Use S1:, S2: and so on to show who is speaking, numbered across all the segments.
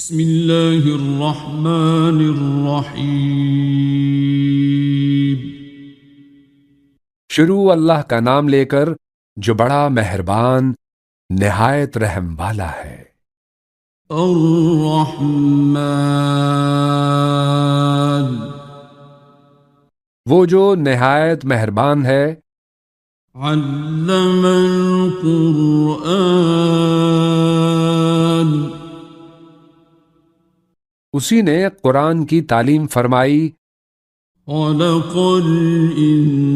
S1: بسم اللہ الرحمن الرحیم۔
S2: شروع اللہ کا نام لے کر جو بڑا مہربان نہایت رحم والا ہے۔
S1: الرحمن،
S2: وہ جو نہایت مہربان ہے۔
S1: علم القرآن،
S2: اسی نے قرآن کی تعلیم فرمائی۔
S1: خلق الانسان،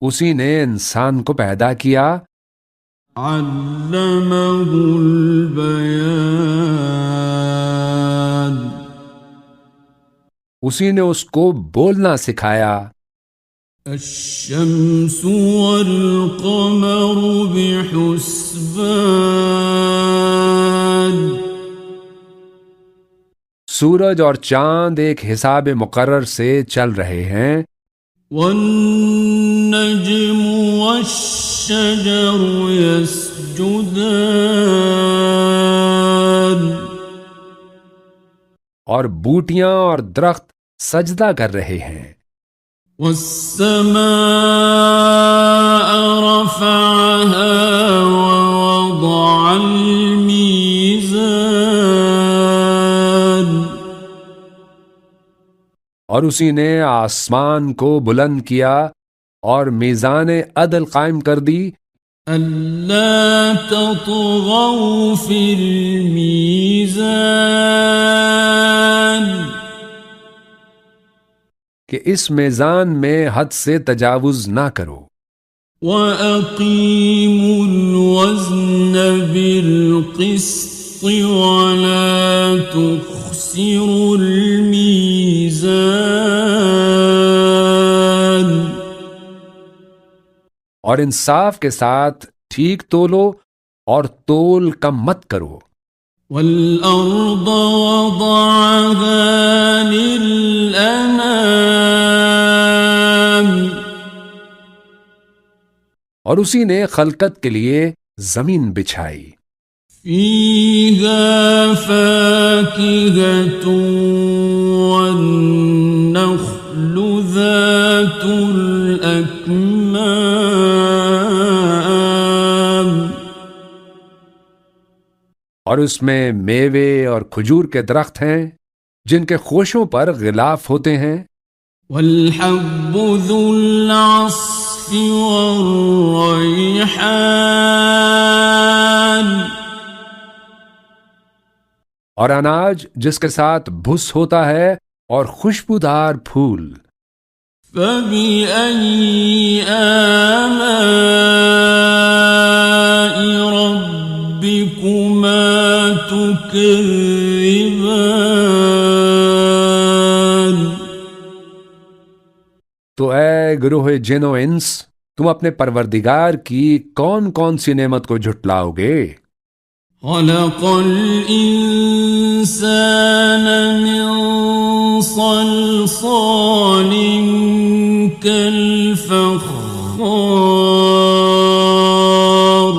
S2: اسی نے انسان کو پیدا کیا۔
S1: علمہ البیان،
S2: اسی نے اس کو بولنا سکھایا۔
S1: الشمس والقمر بحسبان،
S2: سورج اور چاند ایک حساب مقرر سے چل رہے ہیں۔
S1: والنجم والشجر يسجدان،
S2: اور بوٹیاں اور درخت سجدہ کر رہے ہیں۔
S1: والسماء رفعها ووضع الميزان،
S2: اور اسی نے آسمان کو بلند کیا اور میزان عدل قائم کر دی۔
S1: أَلَّا تَطْغَوْا فِي الْمِيزَانِ،
S2: کہ اس میزان میں حد سے تجاوز نہ کرو۔
S1: وَأَقِيمُوا الْوَزْنَ بِالْقِسْطِ وَلَا تُخْسِرُوا الْمِيزَانَ،
S2: اور انصاف کے ساتھ ٹھیک تولو اور تول کم مت کرو۔
S1: وَالْأَرْضَ وَضَعَهَا لِلْأَنَامِ،
S2: اور اسی نے خلقت کے لیے زمین بچھائی۔
S1: فِيهَا فَاكِهَةٌ وَالنَّخْلُ ذَاتُ الْأَكْمَامِ،
S2: اور اس میں میوے اور کھجور کے درخت ہیں جن کے خوشوں پر غلاف ہوتے ہیں۔
S1: وَالْحَبُّ ذُو الْعَصْفِ وَالرَّيْحَانُ،
S2: اور اناج جس کے ساتھ بھس ہوتا ہے اور خوشبودار پھول۔
S1: فَبِأَيِّ آلَاءِ رَبِّكُمَا تُكَذِّبَانِ،
S2: تو اے گروہ جن و انس، تم اپنے پروردگار کی کون کون سی نعمت کو جھٹلاؤ گے؟
S1: خَلَقَ الْإِنسَانَ مِنْ صَلْصَالٍ كَالْفَخَّارِ،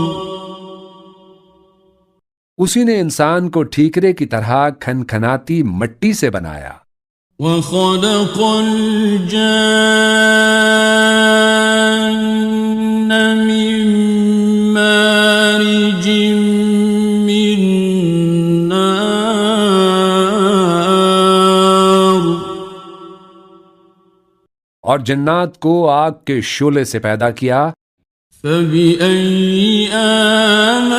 S2: اسی نے انسان کو ٹھیکرے کی طرح کھنکھناتی مٹی سے بنایا۔
S1: وَخَلَقَ الْجَانَّ مِن مَّارِجٍ مِّن نَّارٍ،
S2: اور جنات کو آگ کے شعلے سے پیدا کیا۔
S1: فَبِأَيِّ آلَاءِ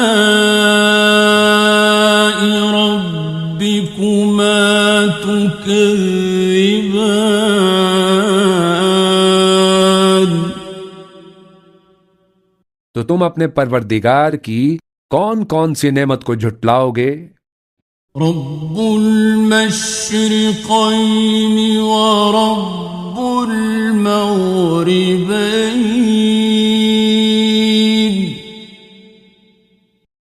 S1: رَبِّكُمَا تُكَذِّبَانِ،
S2: تو تم اپنے پروردگار کی کون کون سی نعمت کو جھٹلاؤ گے؟
S1: رب المشرقين ورب المغربين،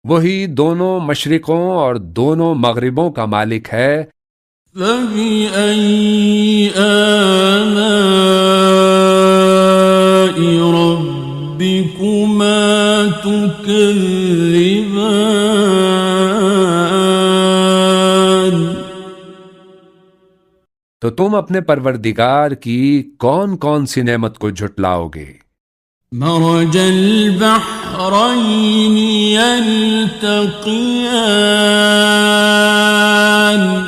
S2: وہی دونوں مشرقوں اور دونوں مغربوں کا مالک ہے۔
S1: فَبِأَيِّ آلَاءِ رَبِّكُمَا ربكما تكذبان
S2: تو تم اپنے پروردگار کی کون کون سی نعمت کو جھٹلاؤ گے؟
S1: مرج البحرين يلتقيان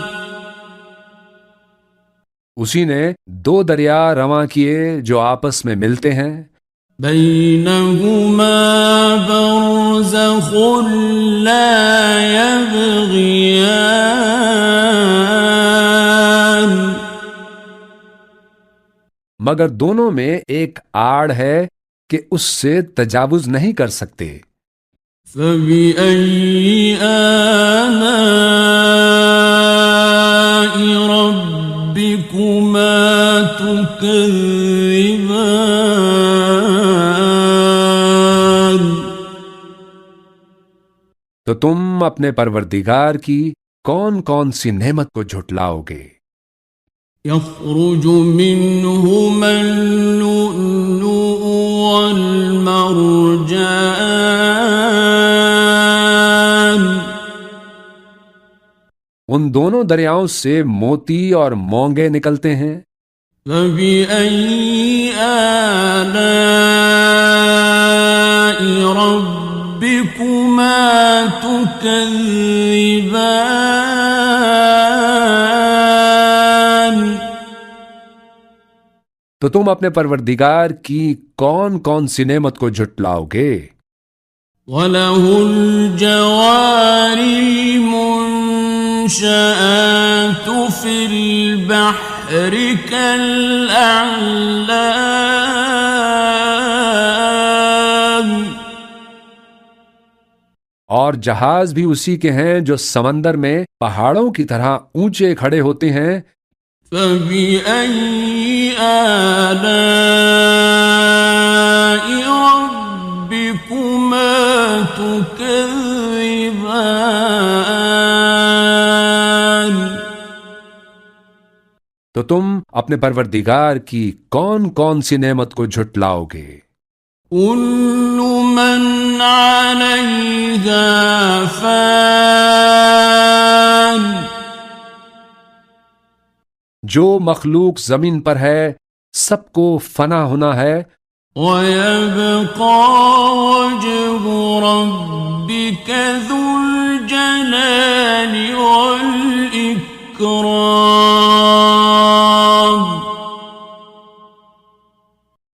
S2: اسی نے دو دریا رواں کیے جو آپس میں ملتے ہیں،
S1: بينهما برزخ لا يبغيان
S2: مگر دونوں میں ایک آڑ ہے کہ اس سے تجاوز نہیں کر سکتے۔
S1: فبأي آلاء ربكما تكذبان
S2: تو تم اپنے پروردگار کی کون کون سی نعمت کو جھٹلاؤ گے؟
S1: يخرج منهما اللؤلؤ والمرجان
S2: ان دونوں دریاؤں سے موتی اور مونگے نکلتے ہیں۔
S1: فبأي آلاء ربكما تكذبان
S2: تو تم اپنے پروردگار کی کون کون سی نعمت کو جھٹلاؤ گے؟
S1: وَلَهُ الْجَوَارِ الْمُنشَآتُ فِي الْبَحْرِ كَالْأَعْلَامِ
S2: اور جہاز بھی اسی کے ہیں جو سمندر میں پہاڑوں کی طرح اونچے کھڑے ہوتے ہیں۔
S1: فَبِأَيِّ آلَاءِ رَبِّكُمَا تُكَذِّبَانِ
S2: تو تم اپنے پروردگار کی کون کون سی نعمت کو جھٹلاؤ گے؟
S1: كُلُّ مَنْ عَلَيْهَا فَانٍ
S2: جو مخلوق زمین پر ہے سب کو فنا ہونا ہے،
S1: وَيَبْقَى وَجْهُ رَبِّكَ ذُو الْجَلَالِ وَالْإِكْرَامِ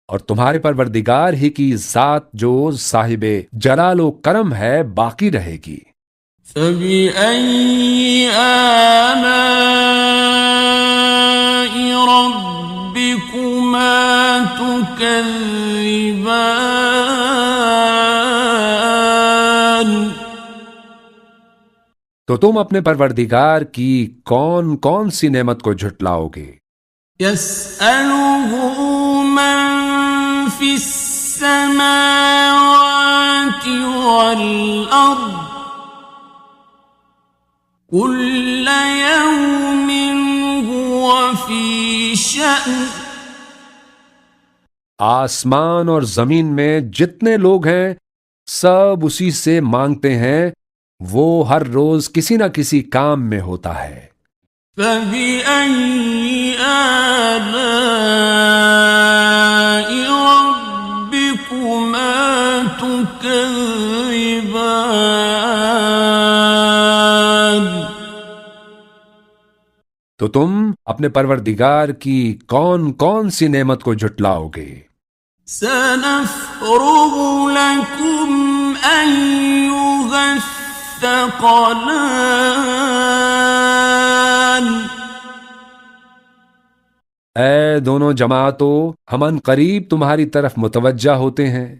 S2: اور تمہارے پروردگار ہی کی ذات جو صاحب جلال و کرم ہے باقی رہے گی۔
S1: فَبِأَيِّ آلَاءِ رَبِّكُمَا تُكَذِّبَانِ
S2: تو تم اپنے پروردگار کی کون کون سی نعمت کو جھٹلاؤ گے؟
S1: يَسْأَلُهُ مَن فِي السَّمَاوَاتِ وَالْأَرْضِ كُلَّ يَوْمٍ هُوَ فِي شَأْنٍ
S2: آسمان اور زمین میں جتنے لوگ ہیں سب اسی سے مانگتے ہیں، وہ ہر روز کسی نہ کسی کام میں ہوتا ہے۔
S1: فَبِأَيِّ آلَاءِ رَبِّكُمَا تُكَذِّبَانِ
S2: تو تم اپنے پروردگار کی کون کون سی نعمت کو جھٹلاؤ گے؟
S1: سَنَفْرُغُ لَكُمْ أَيُّهَ الثَّقَلَانِ
S2: اے دونوں جماعتوں، ہم ان قریب تمہاری طرف متوجہ ہوتے ہیں۔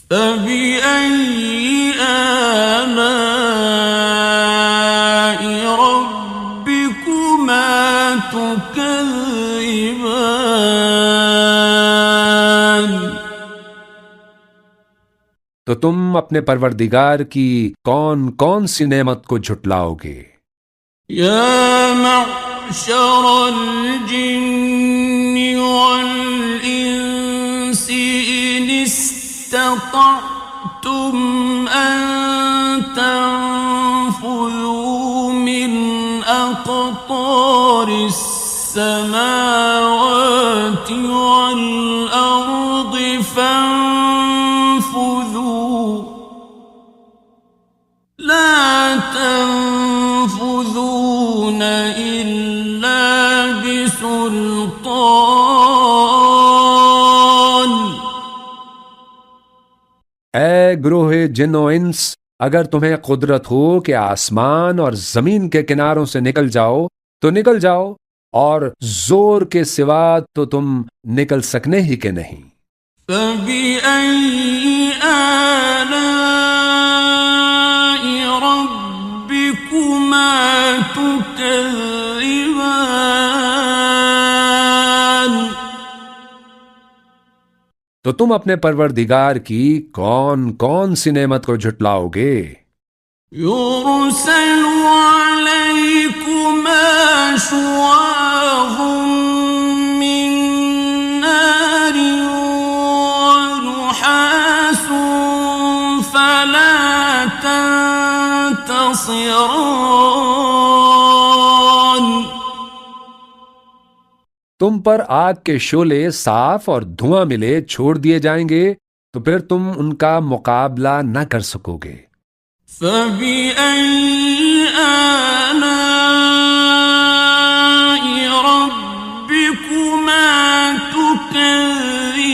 S1: فَبِأَيِّ آلَاءِ رَبِّكُمَا تُكَذِّبَانِ
S2: تو تم اپنے پروردگار کی کون کون سی نعمت کو جھٹلاؤ گے؟
S1: يَا مَعْشَرَ الْجِنِّ وَالْإِنسِ إِنِ استطعتم أن تنفذوا من أقطار السماوات والأرض فانفذوا لا تنفذون إلا بسلطان.
S2: اے گروہ جن و انس، اگر تمہیں قدرت ہو کہ آسمان اور زمین کے کناروں سے نکل جاؤ تو نکل جاؤ، اور زور کے سوا تو تم نکل سکنے ہی کہ نہیں.
S1: فَبِأَيِّ آلَاءِ رَبِّكُمَا تُكَذِّبَانِ.
S2: تو تم اپنے پروردگار کی کون کون سی نعمت کو جھٹلاؤ گے؟
S1: يُرْسَلُ عَلَيْكُمَا شُوَاظٌ مِّن نَّارٍ وَنُحَاسٌ فَلَا تَنتَصِرَانِ.
S2: تم پر آگ کے شعلے صاف اور دھواں ملے چھوڑ دیے جائیں گے تو پھر تم ان کا مقابلہ نہ کر سکو گے.
S1: فَبِأَيِّ آلَاءِ رَبِّكُمَا تُكَذِّبَانِ.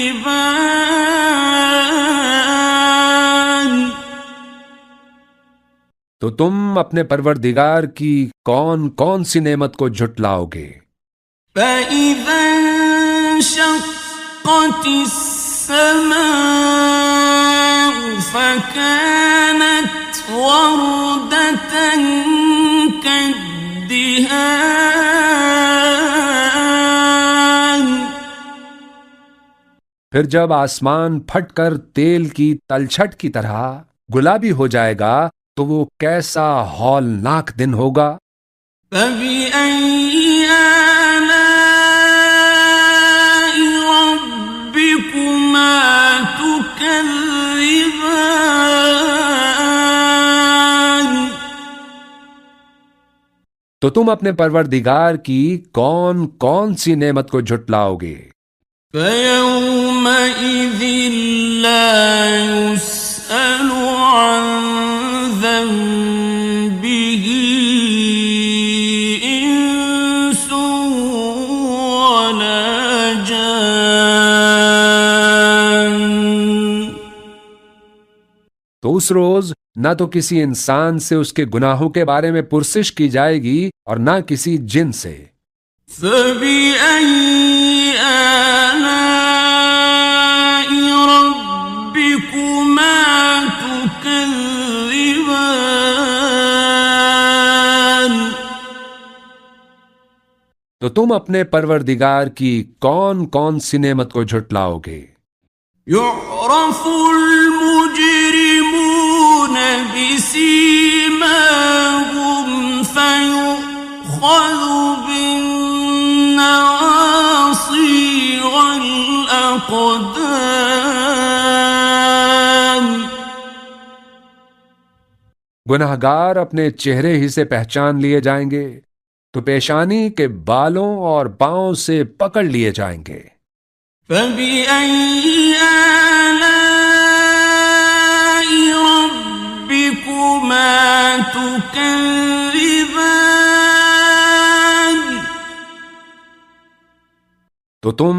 S2: تو تم اپنے پروردگار کی کون کون سی نعمت کو جھٹلاؤ گے؟
S1: فَإِذَا انشَقَّتِ السَّمَاءُ فَكَانَتْ وَرْدَةً كَالدِّهَانِ.
S2: پھر جب آسمان پھٹ کر تیل کی تلچھٹ کی طرح گلابی ہو جائے گا تو وہ کیسا ہولناک دن ہوگا.
S1: فَبِأَيِّ آلَاءِ رَبِّكُمَا تُكَذِّبَانِ.
S2: تو تم اپنے پروردگار کی کون کون سی نعمت کو جھٹلاؤ گے؟
S1: فَيَوْمَئِذٍ لَا يُسْأَلُ عَن ذَنبِهِ إِنسٌ وَلَا جَانٌ.
S2: تو اس روز نہ تو کسی انسان سے اس کے گناہوں کے بارے میں پرسش کی جائے گی اور نہ کسی جن سے.
S1: فَبِأَيِّ آلَاءِ رَبِّكُمَا تُكَذِّبَانِ.
S2: تو تم اپنے پروردگار کی کون کون سی نعمت کو جھٹلاؤ گے؟
S1: يُعْرَفُ الْمُجْرِمُونَ بِسِيمَاهُمْ فَيُؤْخَذُ بِالنَّوَاصِي وَالْأَقْدَامِ.
S2: گنہگار اپنے چہرے ہی سے پہچان لیے جائیں گے تو پیشانی کے بالوں اور پاؤں سے پکڑ لیے جائیں گے.
S1: فَبِأَيِّ آلَاءِ رَبِّكُمَا تُكَذِّبَانِ.
S2: تو تم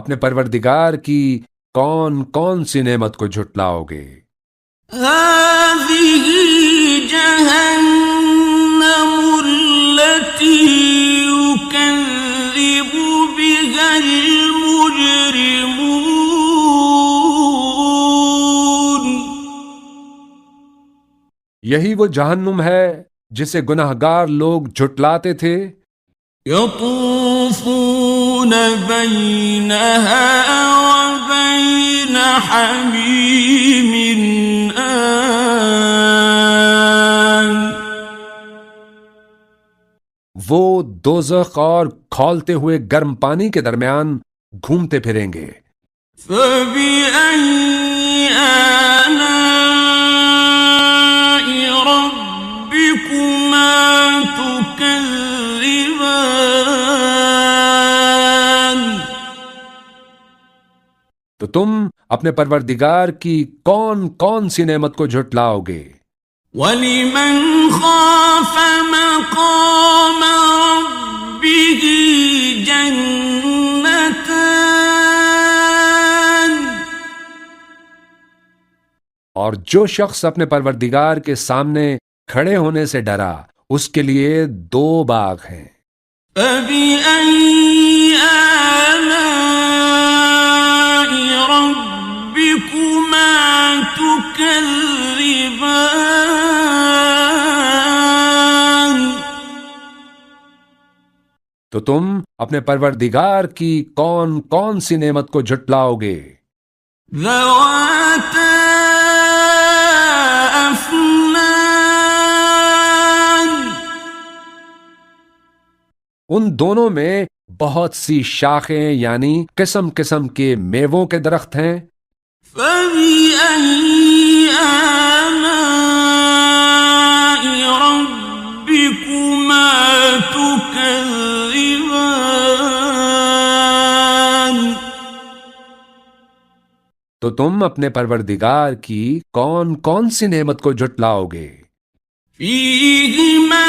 S2: اپنے پروردگار کی کون کون سی نعمت کو جھٹلاؤ گے؟
S1: هَٰذِهِ جَهَنَّمُ الَّتِي يُكَذِّبُ بِهَا الْمُجْرِمُونَ.
S2: یہی وہ جہنم ہے جسے گنہگار لوگ جھٹلاتے تھے.
S1: يَطُوفُونَ بَيْنَهَا وَبَيْنَ حَمِيمٍ آنٍ.
S2: وہ دوزخ اور کھولتے ہوئے گرم پانی کے درمیان گھومتے پھریں گے.
S1: فَبِأَيِّ آلاء ربكما تكذبان
S2: تو تم اپنے پروردگار کی کون کون سی نعمت کو جھٹلاؤ گے؟
S1: وَلِمَنْ خَافَ مَقَامَ رَبِّهِ جَنَّتَانِ
S2: اور جو شخص اپنے پروردگار کے سامنے کھڑے ہونے سے ڈرا اس کے لیے 2 باغ ہیں۔
S1: فَبِأَيِّ آلَاءِ رَبِّكُمَا تُكَذِّبَانِ
S2: تو تم اپنے پروردگار کی کون کون سی نعمت کو جھٹلاؤ گے؟
S1: ذَوَاتَا أَفْنَانٍ
S2: ان دونوں میں بہت سی شاخیں یعنی قسم قسم کے میووں کے درخت ہیں۔
S1: فَبِأَيِّ آلَاءِ رَبِّكُمَا تُكَذِّبَانِ
S2: تو تم اپنے پروردگار کی کون کون سی نعمت کو جھٹلاؤ گے؟
S1: فِيهِمَا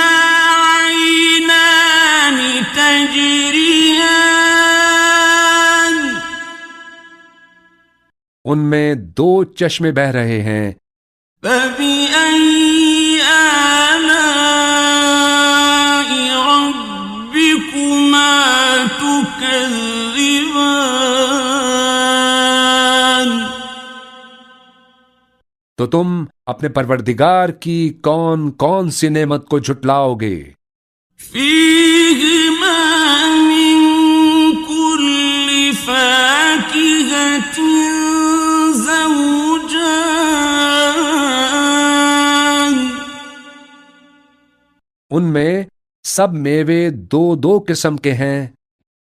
S1: عَيْنَانِ تَجْرِيَانِ
S2: ان میں 2 چشمے بہہ رہے ہیں۔
S1: فَبِأَيِّ آلَاءِ رَبِّكُمَا تُكَذِّبَانِ
S2: تو تم اپنے پروردگار کی کون کون سی نعمت کو جھٹلاؤ گے؟
S1: فِيهِمَا مِن كُلِّ فَاكِهَةٍ زَوْجَانِ
S2: ان میں سب میوے 2 قسم کے ہیں۔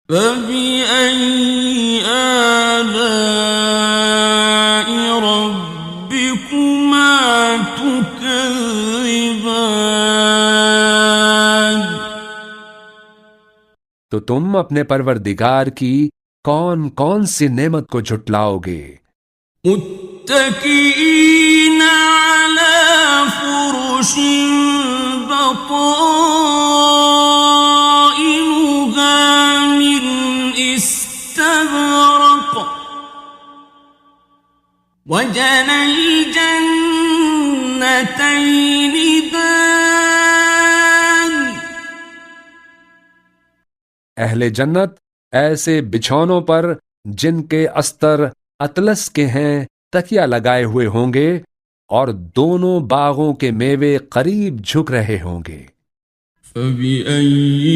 S1: فَبِأَيِّ آلَاءِ رَبِّكُمَا تُكَذِّبَانِ
S2: تو تم اپنے پروردگار کی کون کون سی نعمت کو جھٹلاؤ گے؟
S1: متكئين على فرش بطائنها من استبرق وجنى الجنتين دان
S2: اہل جنت ایسے بچھونوں پر جن کے استر اطلس کے ہیں تکیہ لگائے ہوئے ہوں گے اور دونوں باغوں کے میوے قریب جھک رہے ہوں گے۔
S1: فَبِأَيِّ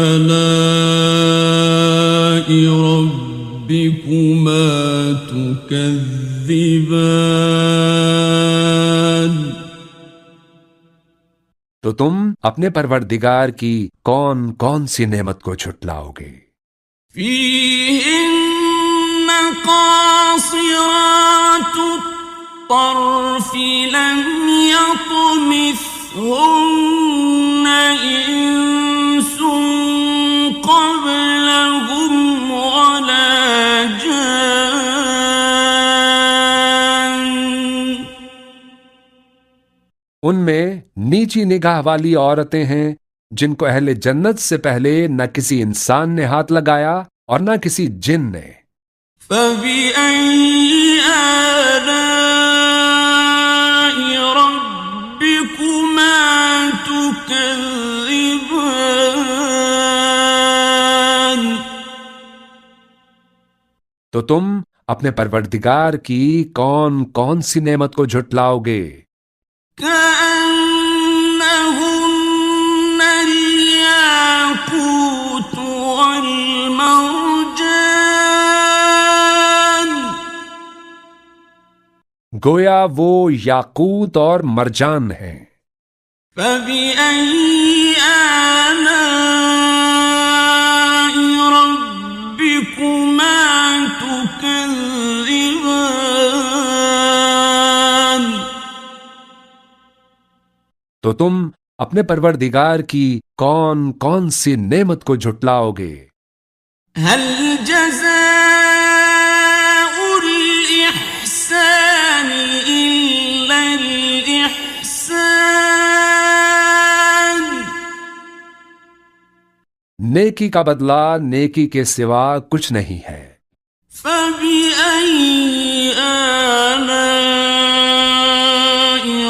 S1: آلَاءِ رَبِّكُمَا تُكَذِّبَانِ
S2: تو تم اپنے پروردگار کی کون کون سی نعمت کو جھٹلاؤ گے؟
S1: فِيهِنَّ قَاصِرَاتُ الطَّرْفِ لَمْ يَطْمِثْهُنَّ إِنسٌ قَبْلَهُمْ وَلَا جَانٌّ
S2: ان میں نیچی نگاہ والی عورتیں ہیں جن کو اہل جنت سے پہلے نہ کسی انسان نے ہاتھ لگایا اور نہ کسی جن نے۔
S1: فَبِأَيِّ آلَاءِ رَبِّكُمَا تُكَذِّبَانِ
S2: تو تم اپنے پروردگار کی کون کون سی نعمت کو جھٹلاؤ گے؟
S1: كَأَنَّهُنَّ الْيَاقُوتُ وَالْمَرْجَانُ
S2: گویا وہ یاقوت اور مرجان ہیں۔
S1: فَبِأَيِّ آلَاءِ رَبِّكُمَا تُكَذِّبَانِ
S2: تو تم اپنے پروردگار کی کون کون سی نعمت کو جھٹلاؤ گے؟
S1: هل جزاء الإحسان إلا الإحسان؟
S2: نیکی کا بدلہ نیکی کے سوا کچھ نہیں ہے۔
S1: فبأي آلاء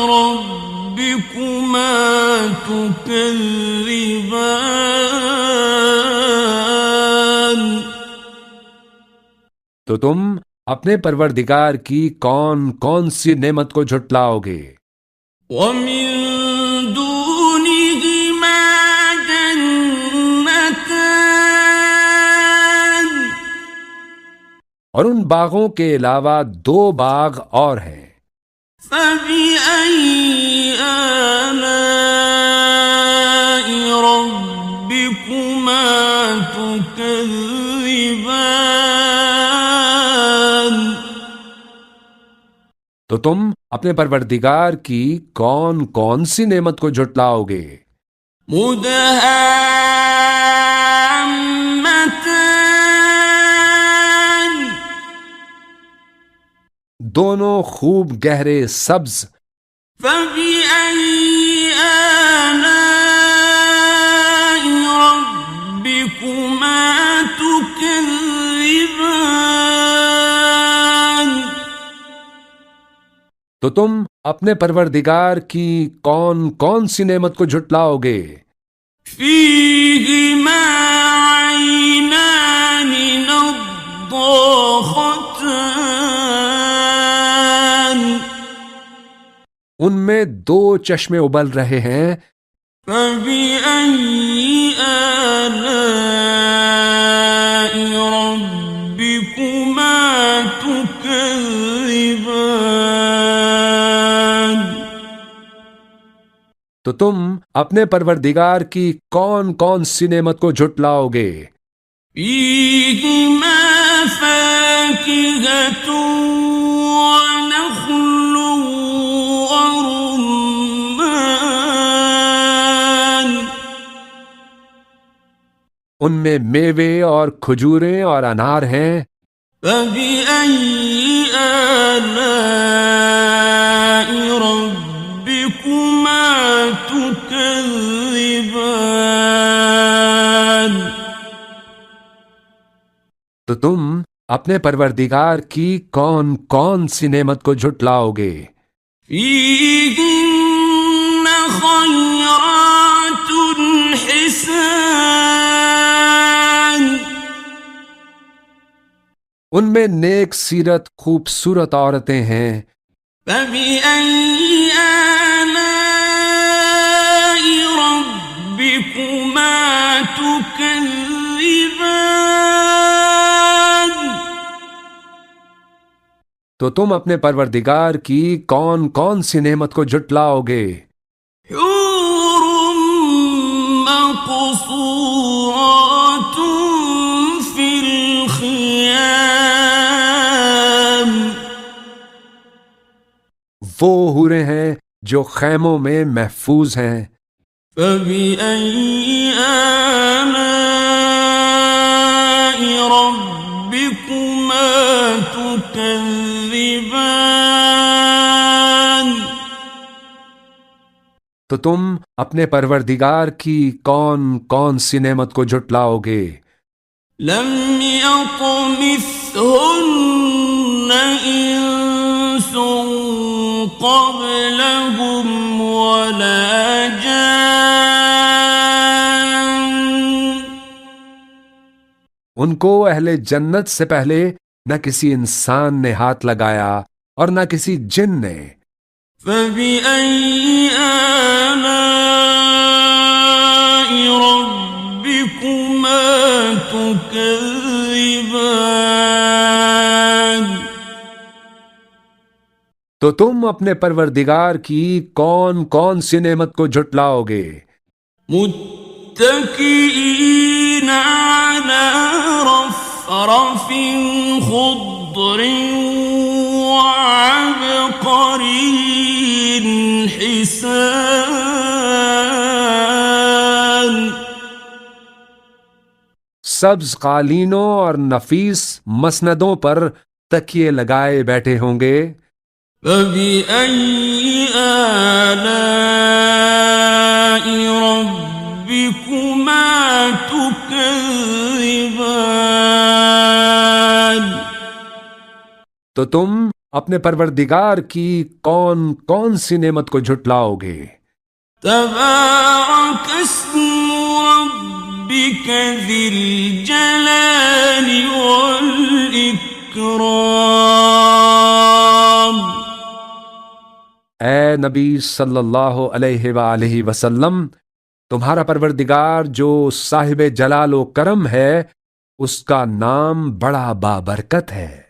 S1: ربكما تكذبان؟
S2: تو تم اپنے پروردگار کی کون کون سی نعمت کو جھٹلاؤ گے؟
S1: ومن دونهما جنتان؟
S2: اور ان باغوں کے علاوہ 2 باغ اور ہیں۔
S1: فبأي آلاء ربكما تكذبان؟
S2: تو تم اپنے پروردگار کی کون کون سی نعمت کو جھٹلاؤ گے؟
S1: مدہامتان؟
S2: دونوں خوب گہرے سبز۔
S1: فبأي آلاء ربكما تكذبان؟
S2: تو تم اپنے پروردگار کی کون کون سی نعمت کو جھٹلاؤ گے؟
S1: فيهما عينان نضاختان؟
S2: ان میں 2 چشمے ابل رہے ہیں۔
S1: فبأي آلاء ربكما تكذبان؟
S2: تو تم اپنے پروردگار کی کون کون سی نعمت کو جھٹلاؤ گے؟
S1: فيهما فاكهة ونخل ورمان؟
S2: ان میں میوے اور کھجوریں اور انار ہیں۔
S1: فبأي آلاء ربكما تكذبان؟
S2: تو تم اپنے پروردگار کی کون کون سی نعمت کو جھٹلاؤ گے؟
S1: فيهن خيرات حسان؟
S2: ان میں نیک سیرت خوبصورت عورتیں ہیں۔
S1: فبأي آلاء ربكما تكذبان؟
S2: تو تم اپنے پروردگار کی کون کون سی نعمت کو جھٹلاؤ گے؟
S1: حور مقصورات في الخيام؟
S2: وہ حوریں ہیں جو خیموں میں محفوظ ہیں۔
S1: فبأي آلاء ربكما تكذبان؟
S2: تو تم اپنے پروردگار کی کون کون سی نعمت کو جھٹلاؤ گے؟
S1: لم يطمثهن إنس قبلهم ولا جان؟
S2: ان کو اہل جنت سے پہلے نہ کسی انسان نے ہاتھ لگایا اور نہ کسی جن نے۔
S1: فبأي آلاء ربكما تكذبان؟
S2: تو تم اپنے پروردگار کی کون کون سی نعمت کو جھٹلاؤ گے؟
S1: متكئين على رفرف خضر وعبقري حسان؟ لسان
S2: سبز قالینوں اور نفیس مسندوں پر تکیے لگائے بیٹھے ہوں گے.
S1: فبأي آلاء ربكما تكذبان
S2: تو تم اپنے پروردگار کی کون کون سی نعمت کو جھٹلاؤ گے؟
S1: تبارك اسم ربك ذي الجلال والإكرام.
S2: اے نبی صلی اللہ علیہ وآلہ وسلم، تمہارا پروردگار جو صاحب جلال و کرم ہے، اس کا نام بڑا بابرکت ہے.